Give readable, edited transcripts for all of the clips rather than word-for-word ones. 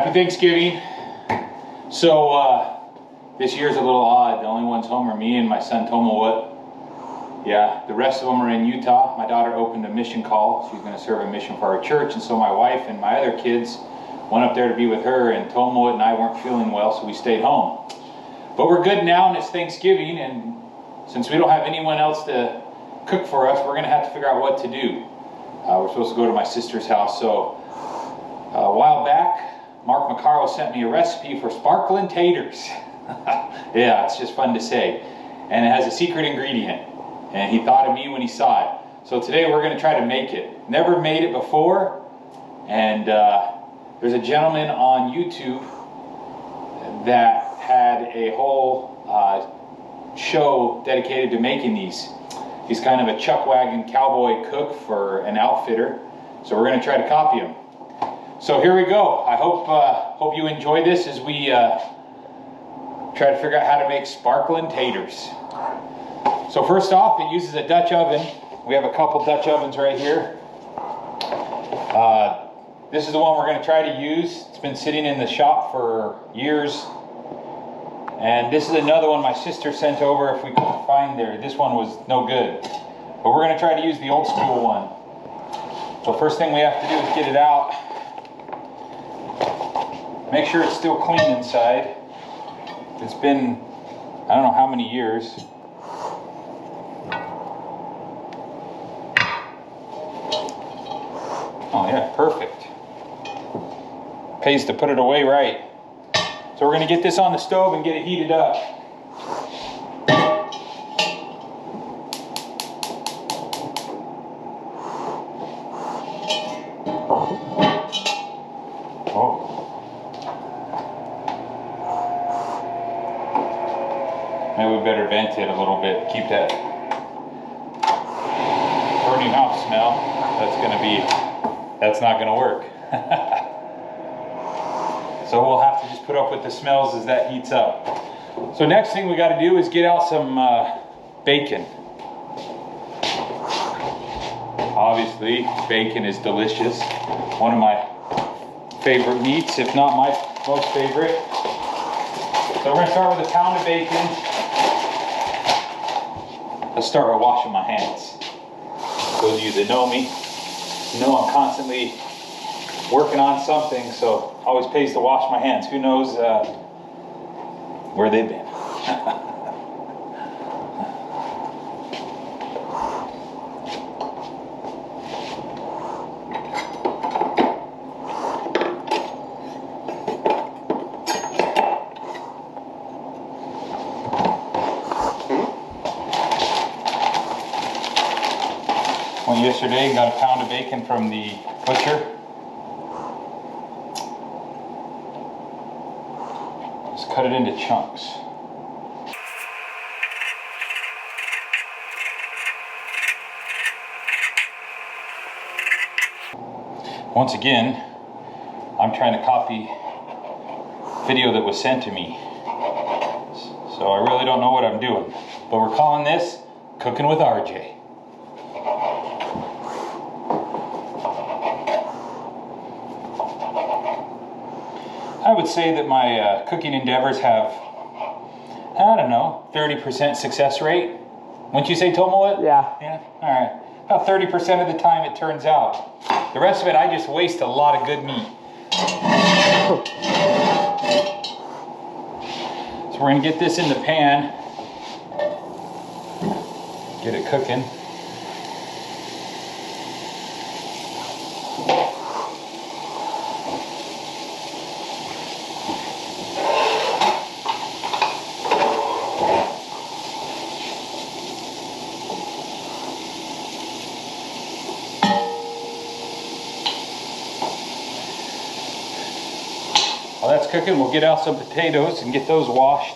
Happy Thanksgiving. So this year's a little odd. The only ones home are me and my son Tomowood. Yeah, the rest of them are in Utah. My daughter opened a mission call. She's going to serve a mission for our church, and so my wife and my other kids went up there to be with her, and Tomowood and I weren't feeling well, so we stayed home. But we're good now, and it's Thanksgiving, and since we don't have anyone else to cook for us, we're going to have to figure out what to do. We're supposed to go to my sister's house. So a while back, Mark Macaro sent me a recipe for sparkling taters. Yeah, it's just fun to say. And it has a secret ingredient. And he thought of me when he saw it. So today we're going to try to make it. Never made it before. And there's a gentleman on YouTube that had a whole show dedicated to making these. He's kind of a chuck wagon cowboy cook for an outfitter. So we're going to try to copy him. So here we go. I hope you enjoy this as we try to figure out how to make sparkling taters. So first off, it uses a Dutch oven. We have a couple Dutch ovens right here. This is the one we're going to try to use. It's been sitting in the shop for years. And this is another one my sister sent over if we couldn't find there. This one was no good. But we're going to try to use the old school one. So first thing we have to do is get it out. Make sure it's still clean inside. It's been, I don't know how many years. Oh yeah, perfect. Pays to put it away right. So we're going to get this on the stove and get it heated up. Maybe we better vent it a little bit. Keep that burning off smell. That's not gonna work. So we'll have to just put up with the smells as that heats up. So next thing we gotta do is get out some bacon. Obviously, bacon is delicious. One of my favorite meats, if not my most favorite. So we're gonna start with a pound of bacon. Let's start by washing my hands. Those of you that know me know I'm constantly working on something, so always pays to wash my hands. Who knows where they've been. Went yesterday and got a pound of bacon from the butcher. Just cut it into chunks. Once again, I'm trying to copy video that was sent to me. So I really don't know what I'm doing. But we're calling this Cooking with RJ. I would say that my cooking endeavors have, I don't know, 30% success rate. Wouldn't you say, Tomowood? Yeah. Yeah? All right. About 30% of the time it turns out. The rest of it, I just waste a lot of good meat. So we're going to get this in the pan. Get it cooking. While that's cooking, we'll get out some potatoes and get those washed.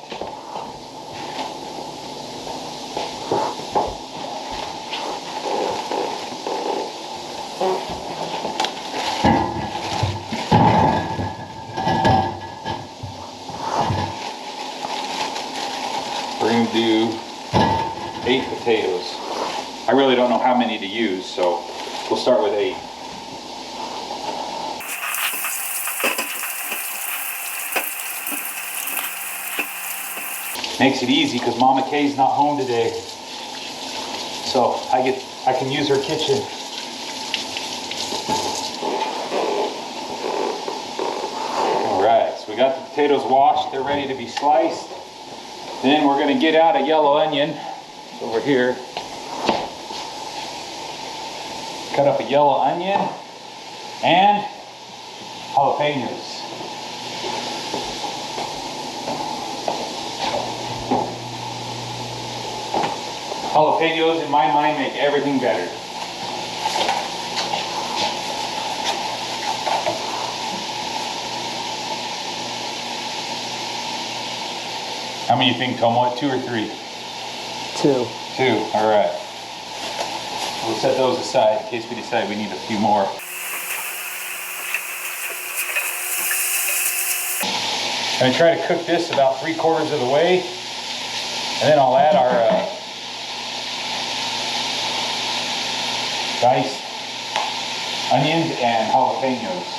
We're going to do 8 potatoes. I really don't know how many to use, so we'll start with 8. Makes it easy because Mama Kay's not home today. So I can use her kitchen. All right, so we got the potatoes washed. They're ready to be sliced. Then we're gonna get out a yellow onion. It's over here. Cut up a yellow onion and jalapenos. Jalapenos, in my mind, make everything better. How many you think, Tomo? 2 or 3? 2. 2, all right. We'll set those aside in case we decide we need a few more. I'm going to try to cook this about 3/4 of the way, and then I'll add our diced onions and jalapenos.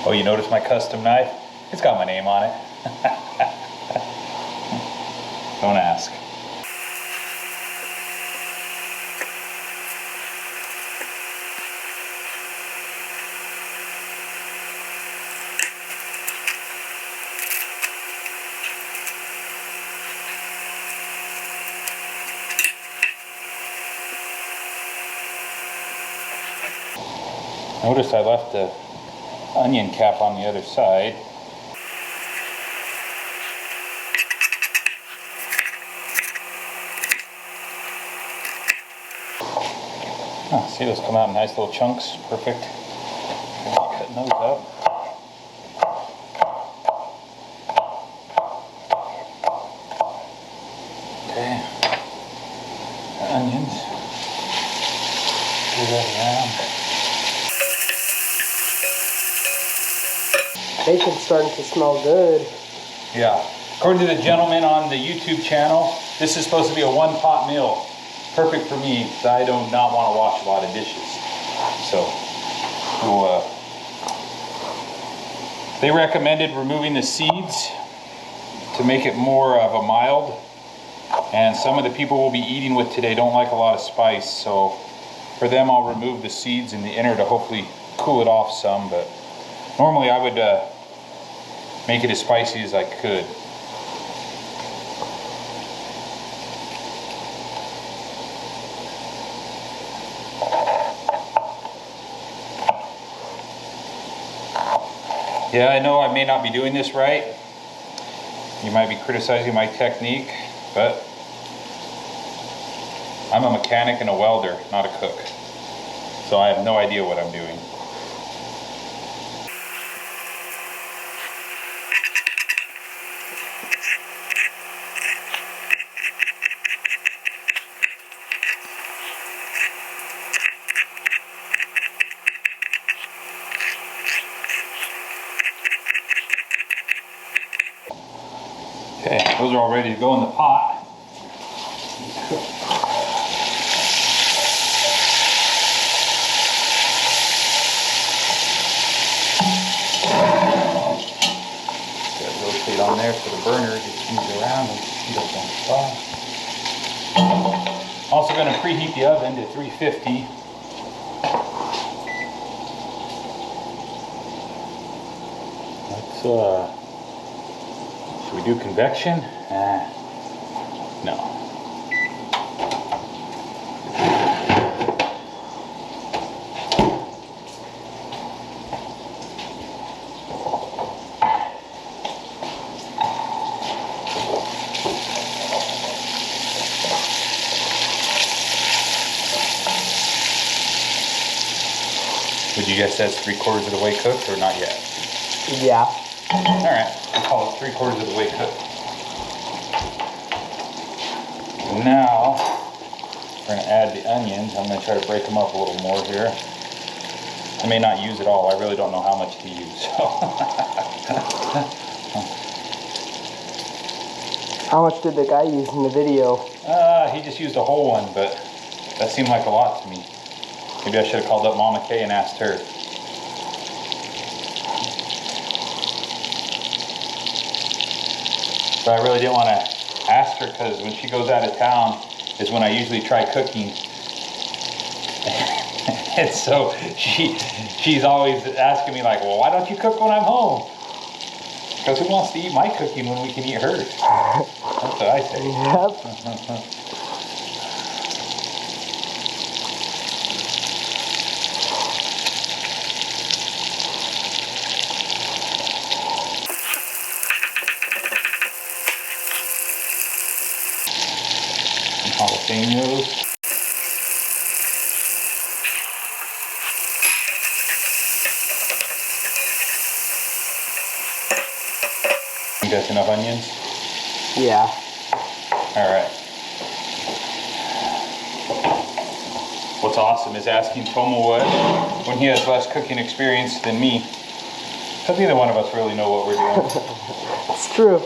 Oh, you notice my custom knife? It's got my name on it. Don't ask. Notice I left the onion cap on the other side. Oh, see, those come out in nice little chunks. Perfect. Cutting those up. Okay. The onions. Stir that around. Bacon's starting to smell good. Yeah. According to the gentleman on the YouTube channel, this is supposed to be a 1-pot meal. Perfect for me, because I do not want to wash a lot of dishes. So, they recommended removing the seeds to make it more of a mild. And some of the people we'll be eating with today don't like a lot of spice. So, for them, I'll remove the seeds in the inner to hopefully cool it off some. But normally I would make it as spicy as I could. Yeah, I know I may not be doing this right. You might be criticizing my technique, but I'm a mechanic and a welder, not a cook. So I have no idea what I'm doing. Okay, those are all ready to go in the pot. Rotate on there so the burner just moves around and heat up on the spot. Also going to preheat the oven to 350. Let's should we do convection? No. Would you guess that's 3/4 of the way cooked or not yet? Yeah. All right, I'll call it 3/4 of the way cooked. Now, we're gonna add the onions. I'm gonna try to break them up a little more here. I may not use it all. I really don't know how much to use. How much did the guy use in the video? He just used a whole one, but that seemed like a lot to me. Maybe I should have called up Mama Kay and asked her. But I really didn't want to ask her because when she goes out of town is when I usually try cooking. And so she's always asking me like, well, why don't you cook when I'm home? Because who wants to eat my cooking when we can eat hers? That's what I say. Yep. Jalapenos. You got enough onions? Yeah. All right. What's awesome is asking Tomo what when he has less cooking experience than me. Because neither one of us really know what we're doing. It's true.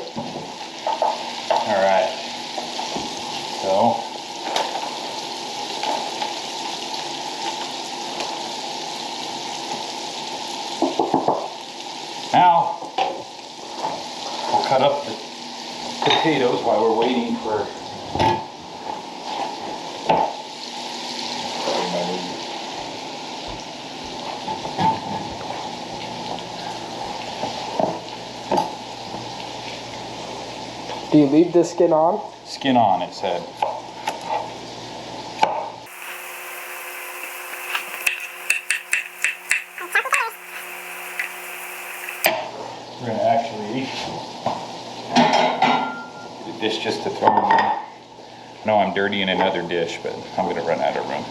All right. So. Now, we'll cut up the potatoes while we're waiting for Do you leave the skin on? skin on, it said. We're gonna actually get a dish just to throw in there. I know I'm dirty in another dish, but I'm gonna run out of room.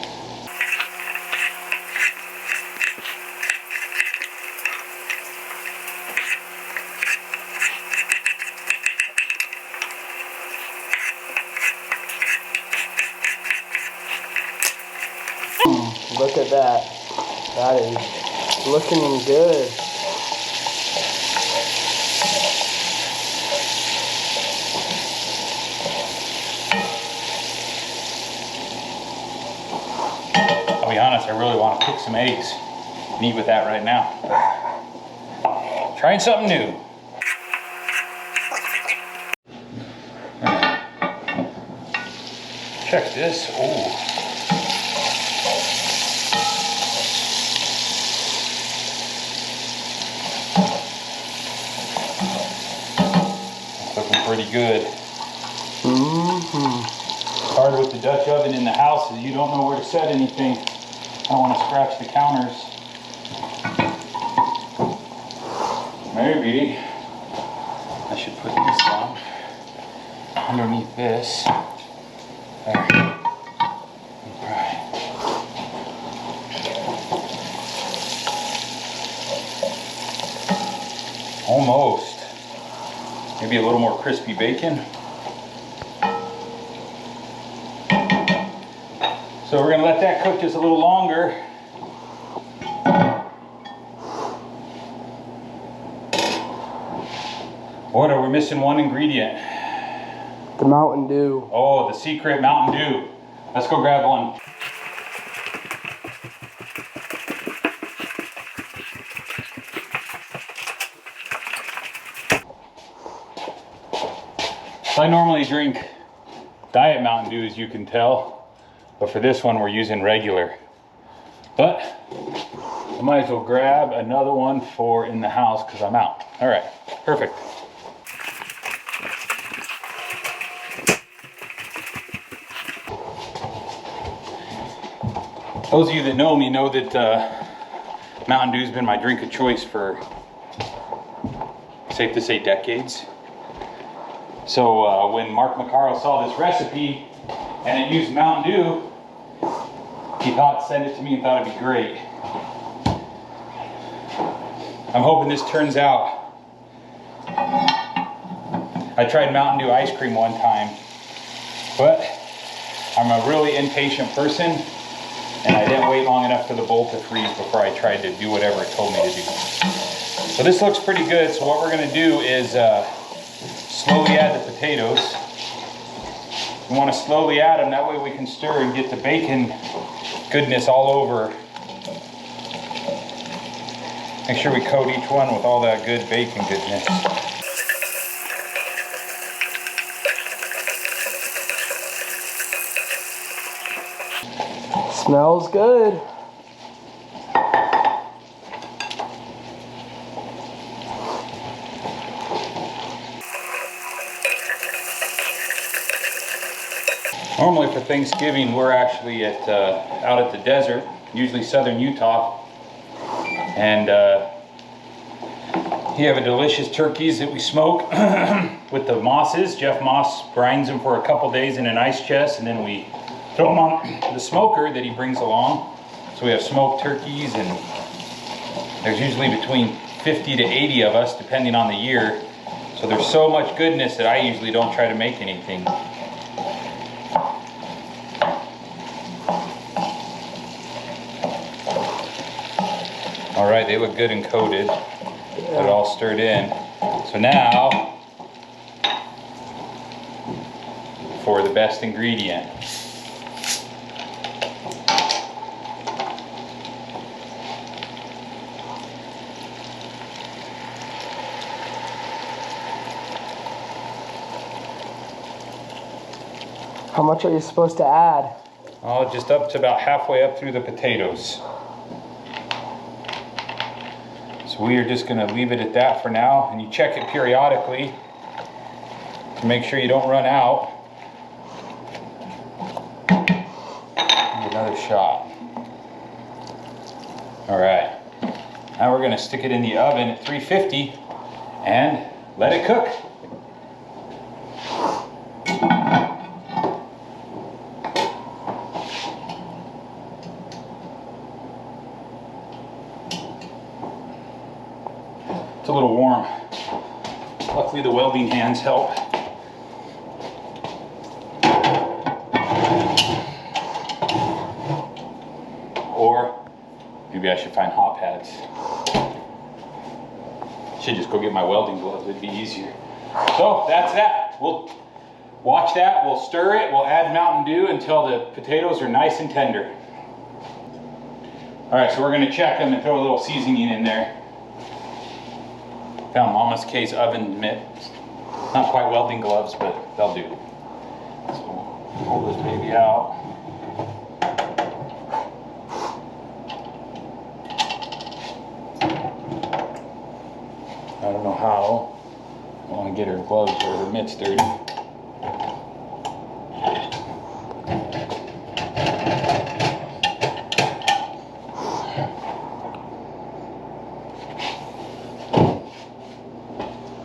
Look at that. That is looking good. I'll be honest, I really want to cook some eggs and eat with that right now. Trying something new. Check this. Ooh. Pretty good. Hard with the Dutch oven in the house is you don't know where to set anything. I don't want to scratch the counters. Maybe I should put this on underneath this. There. Alright. Almost. Maybe a little more crispy bacon. So we're gonna let that cook just a little longer. What, are we missing one ingredient? The Mountain Dew. Oh, the secret Mountain Dew. Let's go grab one. So I normally drink Diet Mountain Dew, as you can tell, but for this one we're using regular. But I might as well grab another one for in the house because I'm out. All right, perfect. Those of you that know me know that Mountain Dew's been my drink of choice for, safe to say, decades. So when Mark McCarroll saw this recipe and it used Mountain Dew, he thought, send it to me and thought it'd be great. I'm hoping this turns out. I tried Mountain Dew ice cream one time, but I'm a really impatient person. and I didn't wait long enough for the bowl to freeze before I tried to do whatever it told me to do. So this looks pretty good. So what we're gonna do is slowly add the potatoes. We wanna slowly add them, that way we can stir and get the bacon goodness all over. Make sure we coat each one with all that good bacon goodness. Smells good. Normally for Thanksgiving, we're actually at out at the desert, usually southern Utah, and we have a delicious turkeys that we smoke with the mosses. Jeff Moss grinds them for a couple days in an ice chest, and then we throw them on the smoker that he brings along. So we have smoked turkeys, and there's usually between 50 to 80 of us, depending on the year. So there's so much goodness that I usually don't try to make anything. All right, they look good and coated. Got it all stirred in. So now, for the best ingredient. How much are you supposed to add? Oh, just up to about halfway up through the potatoes. So we are just gonna leave it at that for now, and you check it periodically to make sure you don't run out. Another shot. All right, now we're gonna stick it in the oven at 350 and let it cook. It's a little warm. Luckily the welding hands help. Or maybe I should find hot pads. Should just go get my welding gloves, it'd be easier. So that's that. We'll watch that, we'll stir it, we'll add Mountain Dew until the potatoes are nice and tender. All right, so we're gonna check them and throw a little seasoning in there. Found Mama's K's oven mitts. Not quite welding gloves, but they'll do. So pull this baby out. I don't know how. I don't want to get her gloves or her mitts dirty.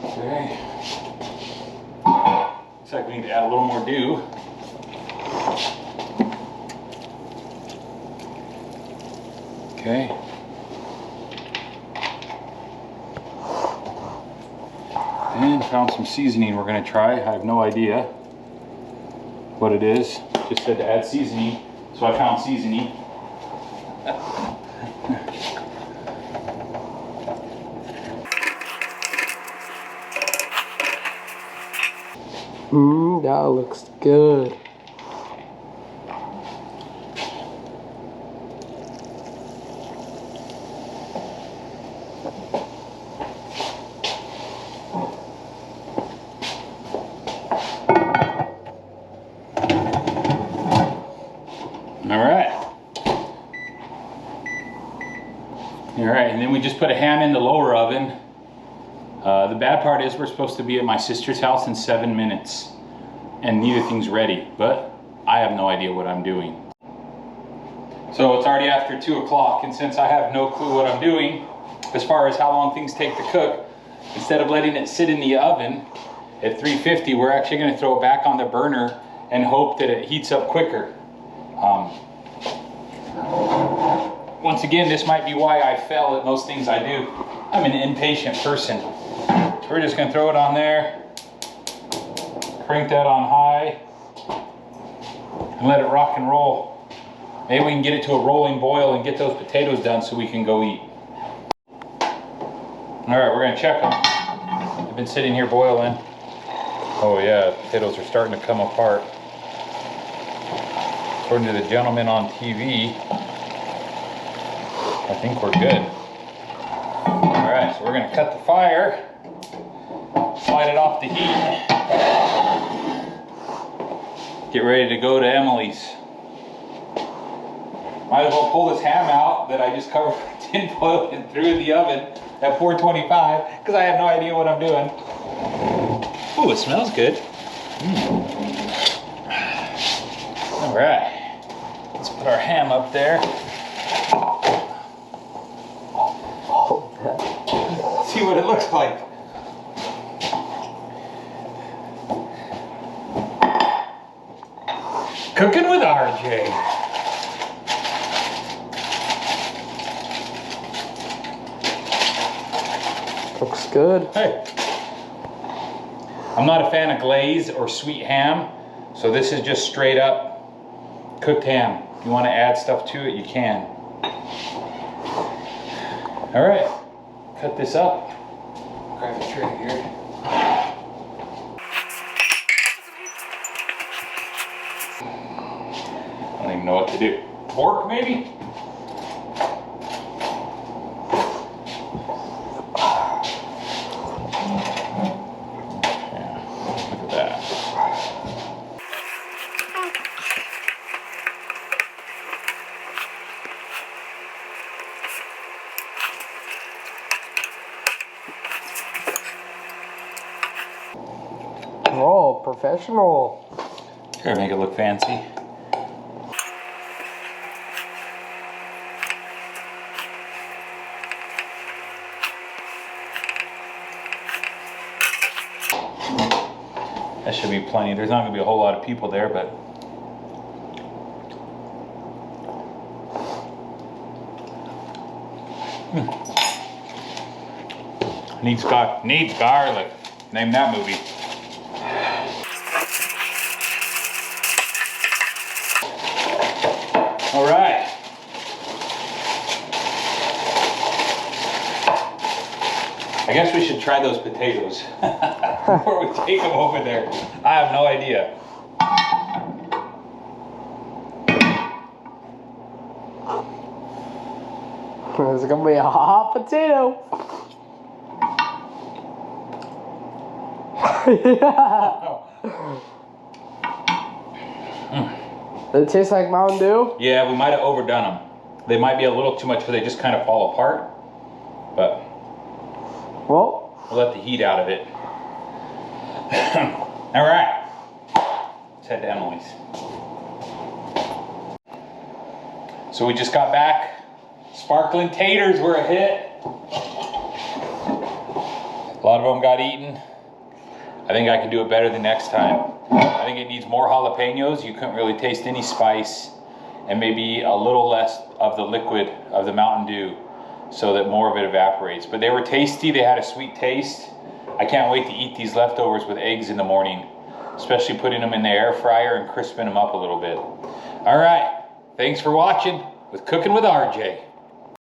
Okay. Looks like we need to add a little more dew. Okay. And found some seasoning we're going to try. I have no idea what it is. Just said to add seasoning, so I found seasoning. That looks good. All right, and then we just put a ham in the lower oven. The bad part is we're supposed to be at my sister's house in 7 minutes, and neither thing's ready, but I have no idea what I'm doing. So it's already after 2 o'clock, and since I have no clue what I'm doing as far as how long things take to cook, instead of letting it sit in the oven at 350, we're actually going to throw it back on the burner and hope that it heats up quicker. Once again, this might be why I fail at most things I do. I'm an impatient person. So we're just gonna throw it on there, crank that on high, and let it rock and roll. Maybe we can get it to a rolling boil and get those potatoes done so we can go eat. All right, we're gonna check them. They've been sitting here boiling. Oh yeah, potatoes are starting to come apart. According to the gentleman on TV, I think we're good. All right, so we're gonna cut the fire, slide it off the heat, get ready to go to Emily's. Might as well pull this ham out that I just covered with tin foil and threw in the oven at 425 because I have no idea what I'm doing. Ooh, it smells good. All right, let's put our ham up there. See what it looks like. Cooking with RJ. Looks good. Hey. I'm not a fan of glaze or sweet ham, so this is just straight up cooked ham. If you want to add stuff to it, you can. All right, cut this up. Grab a tray here. I don't even know what to do. Pork, maybe? Oh, professional. Here, make it look fancy. That should be plenty. There's not going to be a whole lot of people there, but needs garlic. Name that movie. All right. I guess we should try those potatoes before we take them over there. I have no idea. It's gonna be a hot potato. Yeah. Does it taste like Mountain Dew? Yeah, we might have overdone them. They might be a little too much, but they just kind of fall apart. But Well, we'll let the heat out of it. All right, let's head to Emily's. So we just got back. Sparkling taters were a hit. A lot of them got eaten. I think I can do it better the next time. I think it needs more jalapenos. You couldn't really taste any spice, and maybe a little less of the liquid of the Mountain Dew so that more of it evaporates. But they were tasty. They had a sweet taste. I can't wait to eat these leftovers with eggs in the morning, especially putting them in the air fryer and crisping them up a little bit. All right, thanks for watching with Cooking with RJ.